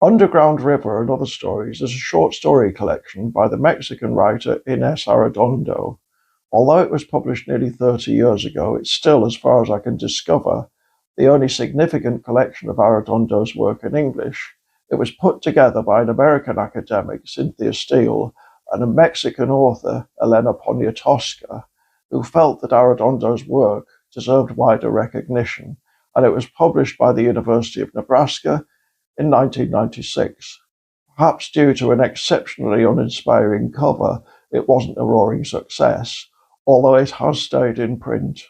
Underground River and Other Stories is a short story collection by the Mexican writer Inés Arredondo. Although it was published nearly 30 years ago, it's still, as far as I can discover, the only significant collection of Arredondo's work in English. It was put together by an American academic, Cynthia Steele, and a Mexican author, Elena Poniatowska, who felt that Arredondo's work deserved wider recognition, and it was published by the University of Nebraska in 1996. Perhaps due to an exceptionally uninspiring cover, it wasn't a roaring success, although it has stayed in print.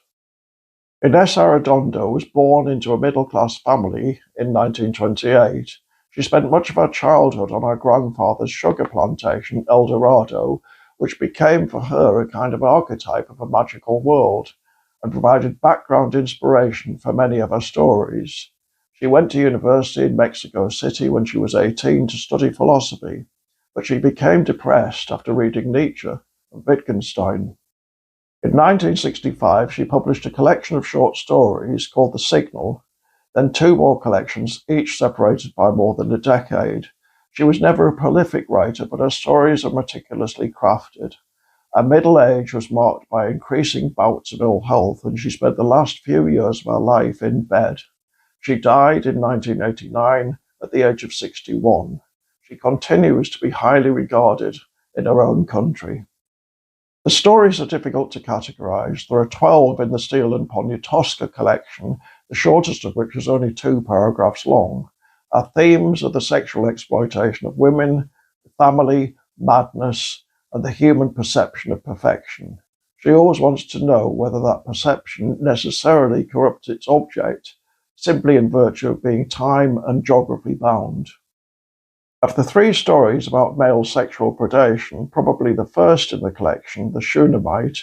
Inés Arredondo was born into a middle-class family in 1928. She spent much of her childhood on her grandfather's sugar plantation, El Dorado, which became for her a kind of archetype of a magical world, and provided background inspiration for many of her stories. She went to university in Mexico City when she was 18 to study philosophy, but she became depressed after reading Nietzsche and Wittgenstein. In 1965, she published a collection of short stories called The Signal, then two more collections, each separated by more than a decade. She was never a prolific writer, but her stories are meticulously crafted. Her middle age was marked by increasing bouts of ill health, and she spent the last few years of her life in bed. She died in 1989 at the age of 61. She continues to be highly regarded in her own country. The stories are difficult to categorize. There are 12 in the Steele and Poniatowska collection, the shortest of which is only 2 paragraphs long. Our themes are the sexual exploitation of women, family, madness, and the human perception of perfection. She always wants to know whether that perception necessarily corrupts its object, simply in virtue of being time and geography bound. Of the 3 stories about male sexual predation, probably the first in the collection, The Shunammite,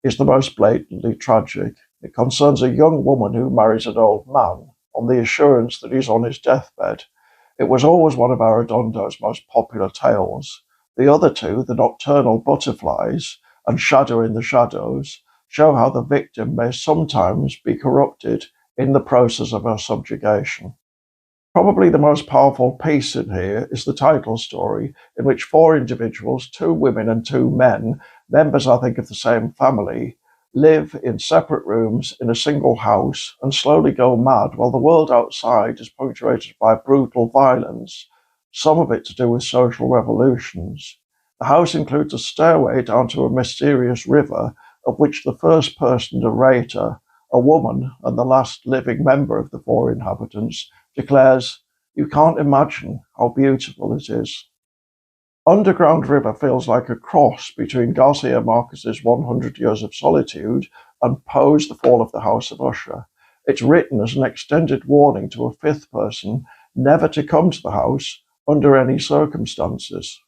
is the most blatantly tragic. It concerns a young woman who marries an old man on the assurance that he's on his deathbed. It was always one of Arredondo's most popular tales. The other 2, The Nocturnal Butterflies and Shadow in the Shadows, show how the victim may sometimes be corrupted in the process of her subjugation. Probably the most powerful piece in here is the title story, in which 4 individuals, 2 women and 2 men, members, I think, of the same family, live in separate rooms in a single house and slowly go mad while the world outside is punctuated by brutal violence, some of it to do with social revolutions. The house includes a stairway down to a mysterious river, of which the first person narrator, a woman and the last living member of the 4 inhabitants, declares, "You can't imagine how beautiful it is." Underground River feels like a cross between Garcia Marquez's 100 Years of Solitude and Poe's The Fall of the House of Usher. It's written as an extended warning to a 5th person never to come to the house under any circumstances.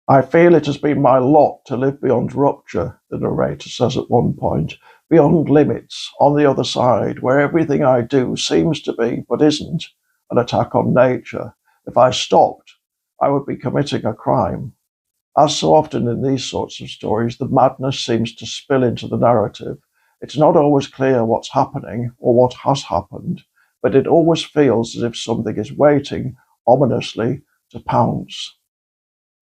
"I feel it has been my lot to live beyond rupture," the narrator says at one point, "beyond limits, on the other side, where everything I do seems to be, but isn't, an attack on nature. If I stopped, I would be committing a crime." As so often in these sorts of stories, the madness seems to spill into the narrative. It's not always clear what's happening or what has happened, but it always feels as if something is waiting, ominously, to pounce.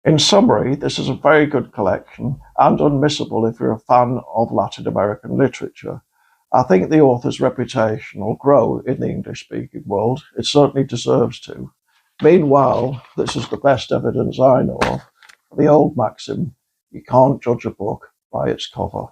In summary, this is a very good collection and unmissable if you're a fan of Latin American literature. I think the author's reputation will grow in the English-speaking world. It certainly deserves to. Meanwhile, this is the best evidence I know of for the old maxim, you can't judge a book by its cover.